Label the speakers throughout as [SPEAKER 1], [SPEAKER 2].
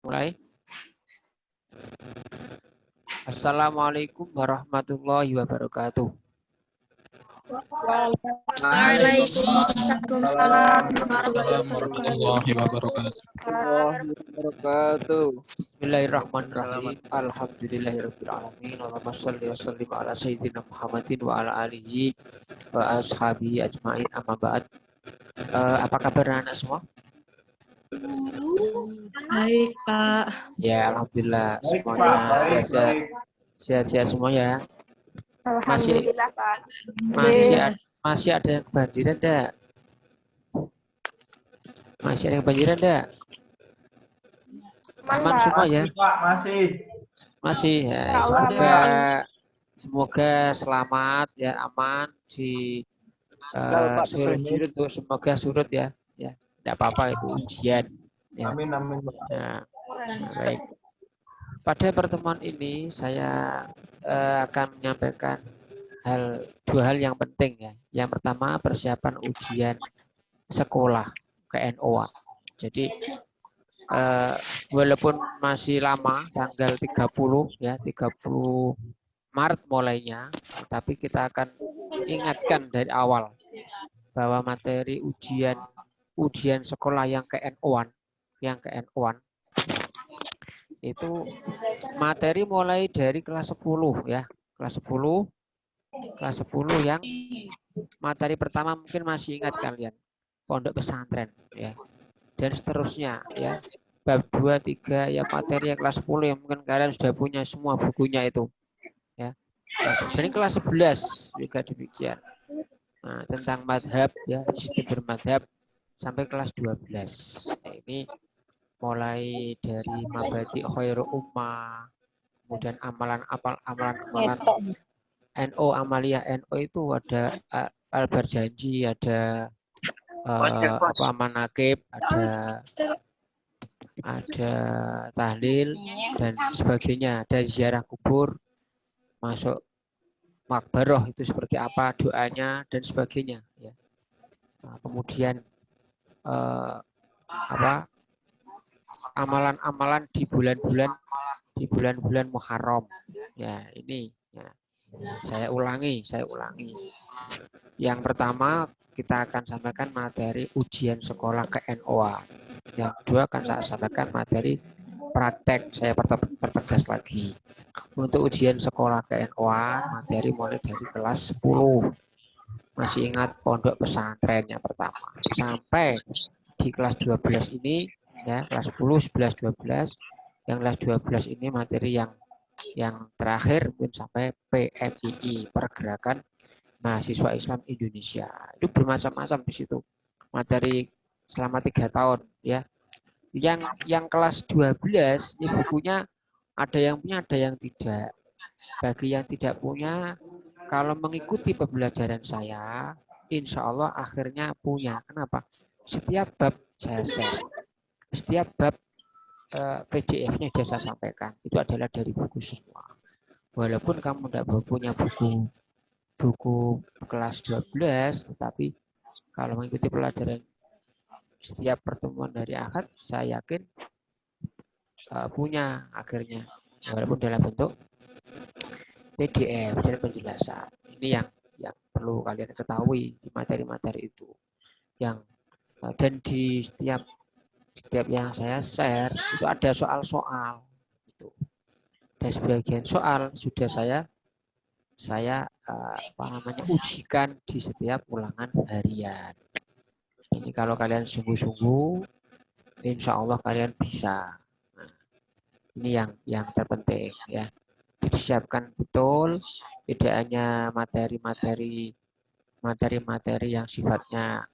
[SPEAKER 1] Mulai. Assalamualaikum warahmatullahi wabarakatuh.
[SPEAKER 2] Waalaikumsalam
[SPEAKER 3] warahmatullahi wabarakatuh.
[SPEAKER 1] Bismillahirrahmanirrahim. Alhamdulillahirabbil alamin. Allahumma shalli wa sallim ala sayyidina Muhammadin wa ala alihi wa ashabihi ajmain. Amma ba'd. Apa kabar anak semua?
[SPEAKER 2] Baik, Pak.
[SPEAKER 1] Ya, alhamdulillah semuanya sehat-sehat semua ya.
[SPEAKER 4] Alhamdulillah, Pak.
[SPEAKER 1] Masih ada yang kebanjiran enggak? Masih ada yang kebanjiran enggak? Aman semua ya? Masih ya, semoga selamat ya, aman di semoga surut ya. Ya, enggak apa-apa itu ujian ya.
[SPEAKER 3] Amin.
[SPEAKER 1] Nah, baik. Pada pertemuan ini saya akan menyampaikan dua hal yang penting ya. Yang pertama persiapan ujian sekolah KNO. Jadi walaupun masih lama tanggal 30 ya, 30 Maret mulainya, tapi kita akan ingatkan dari awal bahwa materi ujian sekolah yang KNO-an itu materi mulai dari kelas 10 ya. Kelas 10 yang materi pertama mungkin masih ingat kalian, pondok pesantren ya. Dan seterusnya ya. Bab 2, 3 ya materi yang kelas 10 yang mungkin kalian sudah punya semua bukunya itu. Ya. Dan kelas 11 juga demikian. Nah, tentang madhab ya, sistem bermadhab sampai kelas 12. Nah, ini mulai dari mabadi khairu ummah, kemudian amalan NO, amalia NO itu ada al-barjanji, ada manakib, ada tahlil dan sebagainya, ada ziarah kubur, masuk makbaroh itu seperti apa doanya dan sebagainya ya. Nah, kemudian amalan-amalan di bulan-bulan Muharram ya, ini ya. Saya ulangi. Yang pertama kita akan sampaikan materi ujian sekolah KNOA. Yang kedua akan saya sampaikan materi praktek. Saya pertegas lagi. Untuk ujian sekolah KNOA materi mulai dari kelas 10. Masih ingat pondok pesantren yang pertama sampai di kelas 12 ini ya, kelas 10, 11, 12. Yang kelas 12 ini materi yang terakhir mungkin sampai PMII, Pergerakan Mahasiswa Islam Indonesia. Itu bermacam-macam di situ materi selama 3 tahun ya. Yang kelas 12 ini bukunya ada yang punya, ada yang tidak. Bagi yang tidak punya, kalau mengikuti pembelajaran saya, insya Allah akhirnya punya. Kenapa? Setiap bab saya share, setiap bab PDF-nya sudah saya sampaikan. Itu adalah dari buku semua. Walaupun kamu tidak punya buku kelas 12, tetapi kalau mengikuti pelajaran setiap pertemuan dari Ahad, saya yakin punya akhirnya. Walaupun dalam bentuk PDF dan penjelasan. Ini yang perlu kalian ketahui di materi-materi itu. Dan di setiap yang saya share itu ada soal-soal itu. Dan sebagian soal sudah saya ujikan di setiap ulangan harian. Ini kalau kalian sungguh-sungguh, insya Allah kalian bisa. Nah, ini yang terpenting ya. Disiapkan betul, tidak hanya materi-materi yang sifatnya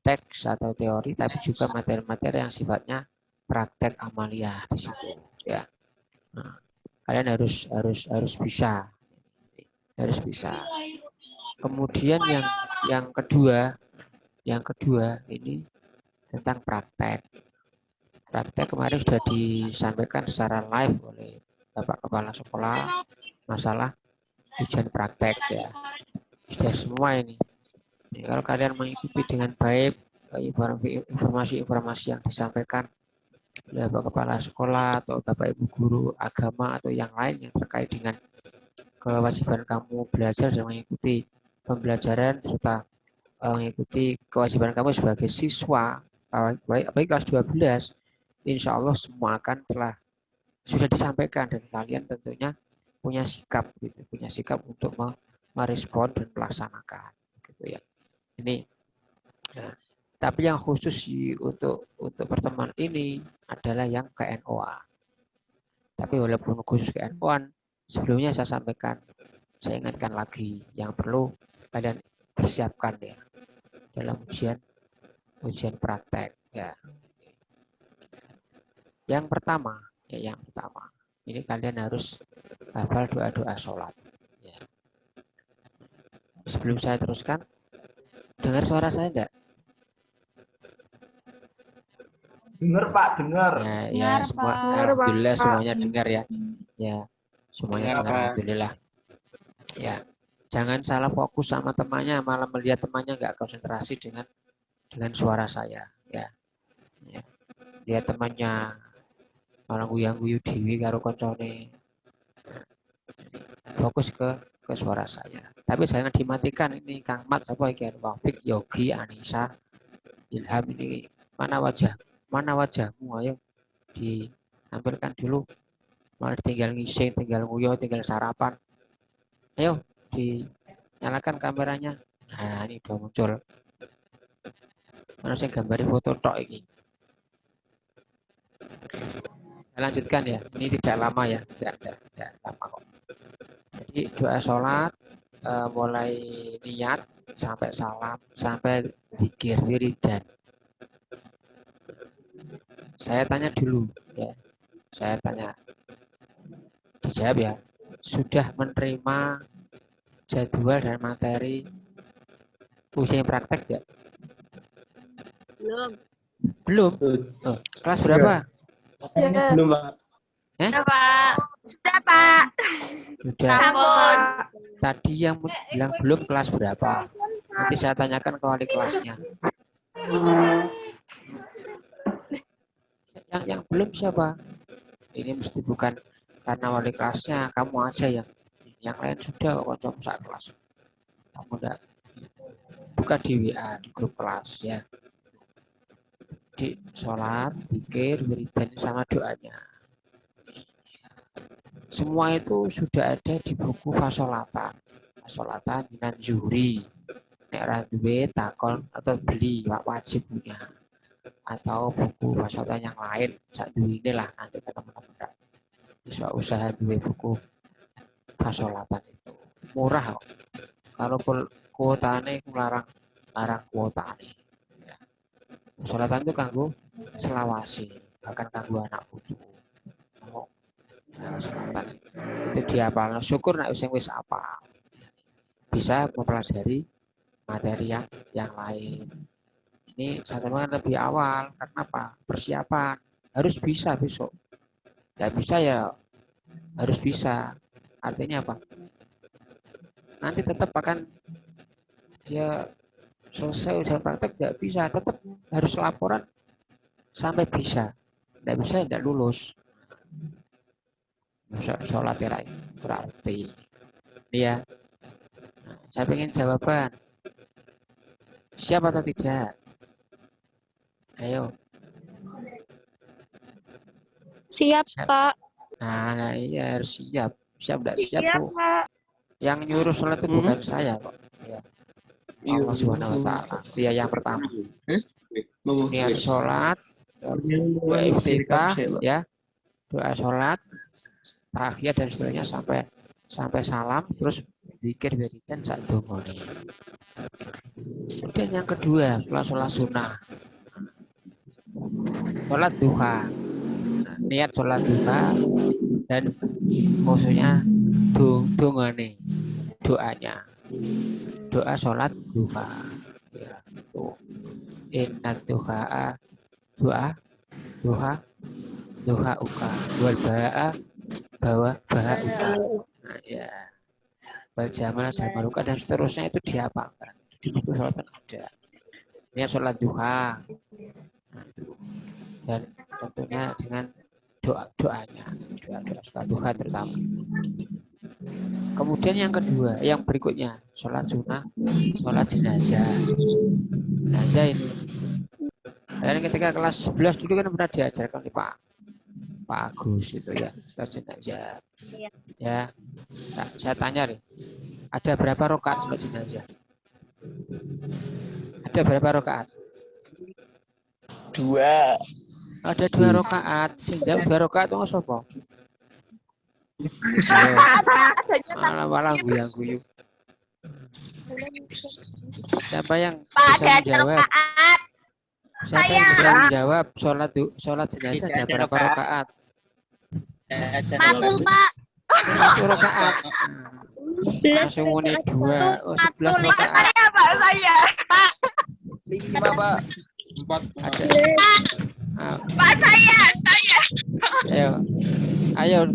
[SPEAKER 1] teks atau teori, tapi juga materi-materi yang sifatnya praktek amalia di situ ya. Nah, kalian harus bisa, kemudian yang kedua ini tentang praktek kemarin sudah disampaikan secara live oleh Bapak Kepala Sekolah masalah ujian praktek ya, sudah semua ini. Kalau kalian mengikuti dengan baik informasi-informasi yang disampaikan Bapak kepala sekolah atau Bapak Ibu guru agama atau yang lain yang terkait dengan kewajiban kamu belajar dan mengikuti pembelajaran serta mengikuti kewajiban kamu sebagai siswa, apalagi kelas 12, insya Allah semua akan sudah disampaikan dan kalian tentunya punya sikap gitu, punya sikap untuk merespon dan melaksanakan gitu ya. Ini nah, tapi yang khusus untuk pertemuan ini adalah yang KNOA. Tapi walaupun khusus KNOA, sebelumnya saya sampaikan, saya ingatkan lagi yang perlu kalian persiapkan ya dalam ujian praktek ya. Yang pertama, ini kalian harus hafal doa-doa sholat. Ya. Sebelum saya teruskan, dengar suara saya enggak?
[SPEAKER 5] Dengar Pak, dengar.
[SPEAKER 1] Ya, semua, alhamdulillah semuanya dengar ya. Ya, semuanya dengar, alhamdulillah. Ya, jangan salah fokus sama temannya, malah melihat temannya nggak konsentrasi dengan suara saya. Ya, lihat temannya malah guyu dewi karo koncone. Fokus ke suara saya. Tapi jangan dimatikan, ini Kang Mat, siapa iki? Wafik, Yogi, Anissa, Ilham, ini mana wajahmu? Ayo ditampilkan dulu. Malah tinggal ngising, tinggal nguyo, tinggal sarapan. Ayo dinyalakan kameranya. Nah, ini udah muncul. Mana saya gambari foto tok ini. Saya lanjutkan ya. Ini tidak lama ya, tidak lama kok. Jadi doa sholat mulai niat sampai salam sampai zikir wiridan. Saya tanya dulu ya. Saya tanya. Dijawab ya. Sudah menerima jadwal dan materi ujian praktek ya? Belum. Oh, kelas berapa?
[SPEAKER 5] Belum Pak.
[SPEAKER 4] Sudah Pak.
[SPEAKER 1] Sudah.
[SPEAKER 4] Sampun.
[SPEAKER 1] Tadi yang bilang belum kelas berapa? Nanti saya tanyakan ke wali kelasnya. Yang belum siapa? Ini mesti bukan karena wali kelasnya, kamu aja yang lain sudah kok sak kelas. Kamu udah buka di WA di grup kelas ya. Di sholat, zikir, wiridan sama doanya. Semua itu sudah ada di buku Fasolatan. Fasolatan minan zuhri. Nek ra duwe takon atau beli wajib punya. Atau buku Fasolatan yang lain. Sak duwine lah nanti ke teman-teman. Bisa usaha duwe buku Fasolatan itu. Murah kok. Kalau kuotane larang kuotane. Ya. Fasolatan itu kanggo selawasi, bahkan kanggo anak putu. Selatan itu dihafal. Syukur nek wis apa. Bisa mempelajari materi yang lain. Ini saya sampaikan lebih awal karena apa? Persiapan harus bisa besok. Tidak bisa ya harus bisa. Artinya apa? Nanti tetap akan ya selesai ujian praktek nggak bisa, tetap harus laporan sampai bisa. Tidak bisa tidak lulus. Sholat berarti ya. Nah, saya ingin jawaban siap atau tidak? Ayo.
[SPEAKER 4] Siap Pak.
[SPEAKER 1] Nah iya harus siap. Siap tidak siap
[SPEAKER 4] Siap
[SPEAKER 1] tuh.
[SPEAKER 4] Pak.
[SPEAKER 1] Yang nyuruh sholat itu bukan saya kok ya. Allah Subhanahu wa taala. Dia yang pertama. Niat sholat, doa iftitah ya. Doa sholat, tahiyat dan seterusnya sampai salam, terus zikir wiridan sak dongone. Kemudian yang kedua, sholat sunnah. Sholat duha. Niat sholat duha dan maksudnya dongane, doanya. Doa sholat duha. Ya, tuh. Inna duha duha uka wal baha uka. Nah, ya. Wal jamal uka dan seterusnya itu dihafalkan. Di buku sholat ada. Ini sholat duha. Nah, itu. Dan tentunya dengan doanya, doa sholat duha terutama. Kemudian yang kedua, yang berikutnya, sholat sunnah, sholat jenazah. Jenazah ini, dan ketika kelas 11 dulu kan pernah diajarkan oleh Pak Agus itu ya, sholat jenazah. Ya, nah, saya tanya nih, ada berapa rakaat sholat jenazah? Ada berapa rakaat?
[SPEAKER 6] 2.
[SPEAKER 1] Ada 2 rakaat. Sing jawab 2 rakaat itu sapa? Malah guyang-guyu. Siapa yang bisa menjawab? Siapa yang bisa menjawab sholat jenazah ada berapa rakaat?
[SPEAKER 4] 1, Pak.
[SPEAKER 1] 1 rakaat. Langsung muni 2. Oh, 11 rakaat.
[SPEAKER 4] Saya. Pak.
[SPEAKER 6] 5, Pak.
[SPEAKER 3] 4.
[SPEAKER 1] Ada.
[SPEAKER 4] Pak, saya.
[SPEAKER 1] Ayo.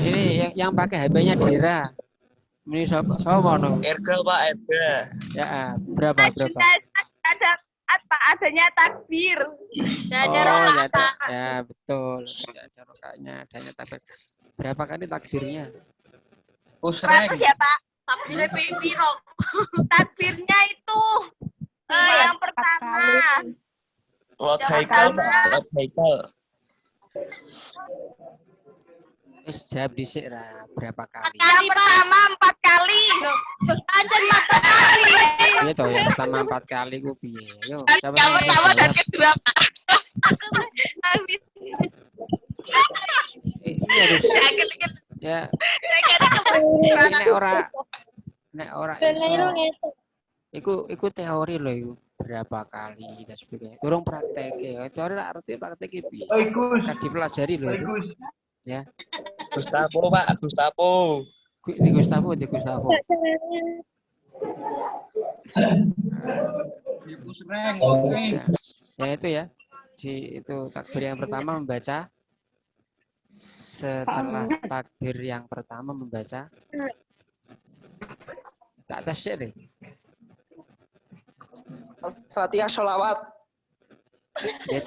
[SPEAKER 1] Ini yang pakai HP-nya Dira. Ini siapa no?
[SPEAKER 6] Erga, Pak, Erga.
[SPEAKER 1] Ya, berapa?
[SPEAKER 4] Ada apa? Adanya takbir.
[SPEAKER 1] Ya, betul. Ada rakaatnya, adanya takbir. Berapa kali takbirnya?
[SPEAKER 6] Sering.
[SPEAKER 4] Bagus ya, Pak. Takbirnya piro. Takbirnya itu yang pertama.
[SPEAKER 6] Lot Haikal, Pak. Lot Haikal.
[SPEAKER 1] Jawab dhisik ra, berapa kali?
[SPEAKER 4] Yang pertama 4 kali. Ancen 4 kali.
[SPEAKER 1] Iya toh, yang pertama 4 kali ku piye? Yo, coba
[SPEAKER 4] Yang pertama dan kedua.
[SPEAKER 1] Ini harus ya. Nek ora iso. Iku teori loh iku. Berapa kali dan sebagainya. Durung praktek ya. Teori lah arti praktek piye? Kan dipelajari loh itu. Ya.
[SPEAKER 6] Gustavo, Pak, Gustavo.
[SPEAKER 1] Di Gustavo.
[SPEAKER 3] Ibu sering, oke.
[SPEAKER 1] Ya itu ya. Itu takbir yang pertama membaca. Setelah takbir yang pertama membaca. Tak tasyik deh.
[SPEAKER 6] Al-Fatihah sholawat.
[SPEAKER 1] Ya,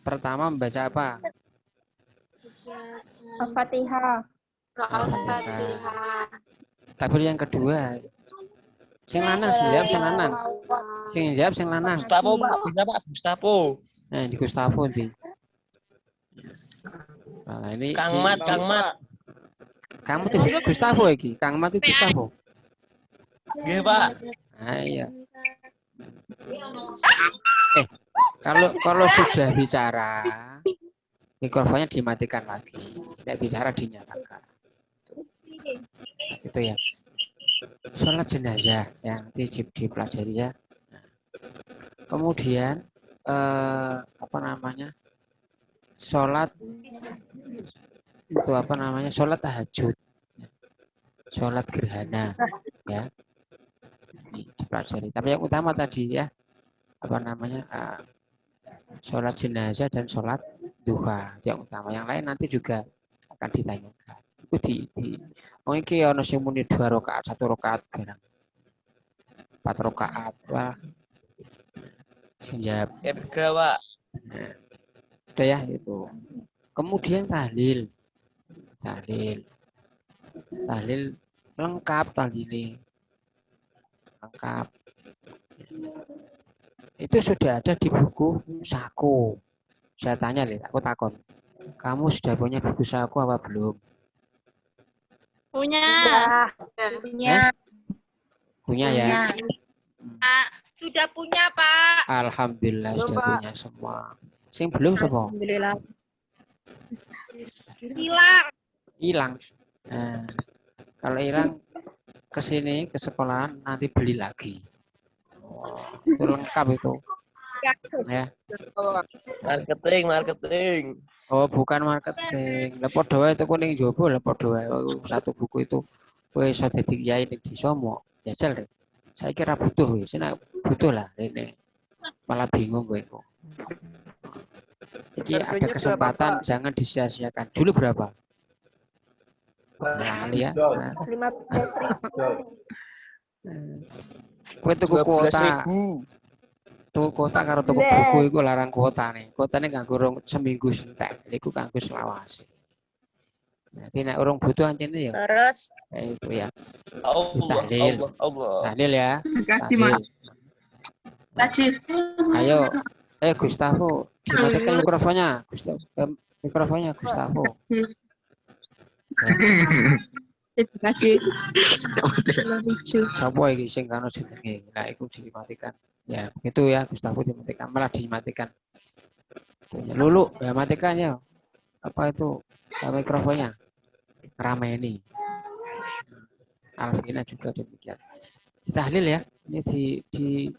[SPEAKER 1] pertama membaca apa?
[SPEAKER 4] Al-Fatihah.
[SPEAKER 1] Takbir yang kedua. Sing lanang, sing jawab sing lanang.
[SPEAKER 6] Gustavo, Pak, bisa, Pak, Gustavo.
[SPEAKER 1] Nah, di Gustavo di. Nah, ini
[SPEAKER 6] Kang Mat.
[SPEAKER 1] Kamu tuh Gustavo iki, Kang Mat itu Gustavo.
[SPEAKER 6] Nggih, Pak.
[SPEAKER 1] Nah, iya. Kalau sudah bicara, mikrofonnya dimatikan lagi. Tidak bicara dinyalakan. Itu ya. Sholat jenazah yang nanti dipelajari ya. Kemudian sholat itu sholat tahajud, sholat gerhana ya, dipelajari. Tapi yang utama tadi ya sholat jenazah dan sholat duha yang utama. Yang lain nanti juga akan ditanyakan. Itu iki ana sing muni 2 rakaat, 1 rakaat barang. 4 rakaat. Wah. Sing jawab
[SPEAKER 6] Erga, Pak.
[SPEAKER 1] Nah, udah ya itu. Kemudian tahlil lengkap tahlil. Lengkap. Itu sudah ada di buku Saku. Saya tanya aku takon. Kamu sudah punya buku Saku apa belum?
[SPEAKER 4] Punya
[SPEAKER 1] ya.
[SPEAKER 4] Sudah punya, Pak.
[SPEAKER 1] Alhamdulillah sudah punya semua. Sing belum sapa?
[SPEAKER 4] Alhamdulillah. Hilang.
[SPEAKER 1] Nah, kalau hilang ke sini ke sekolah nanti beli lagi. Itu lengkap itu. Ya.
[SPEAKER 6] Marketing.
[SPEAKER 1] Oh, bukan marketing. Lah padha wae itu kuning jowo lah padha wae. Satu buku itu kowe iso dadi kiai ning desa mo. Jajal deh. Saya kira butuh ya. Sini butuh lah ini. Malah bingung gue kok. Jadi ada kesempatan jangan disia-siakan. Dulu berapa? Nah, ya.
[SPEAKER 4] 15.000.
[SPEAKER 1] Kowe tuku kuota. tuku kota karo tuku buku iku larang kuotane. Kuotane kanggo rong seminggu sentek. Iku kanggo selawase. Nanti nek urung butuh ancene ya.
[SPEAKER 4] Terus
[SPEAKER 1] Itu ya.
[SPEAKER 6] Allah,
[SPEAKER 1] Tahlil.
[SPEAKER 6] Allah, Allah.
[SPEAKER 1] Tahlil ya.
[SPEAKER 2] Kasih, Mak.
[SPEAKER 1] Tahlil.
[SPEAKER 2] Kasih.
[SPEAKER 1] Ayo. Gustavo, dimatikan mikrofonnya. Mikrofonnya Gustavo. Ya.
[SPEAKER 2] Terima kasih. Lucu.
[SPEAKER 1] Sapa iki sing kano jenenge? Nah, iku dimatikan. Ya, begitu ya Gustavo dimatikan. Malah dimatikan. Lulu, ya matikan ya. Apa itu? Mikrofonnya. Rameni. Alvina juga demikian. Tahlil ya. Ini di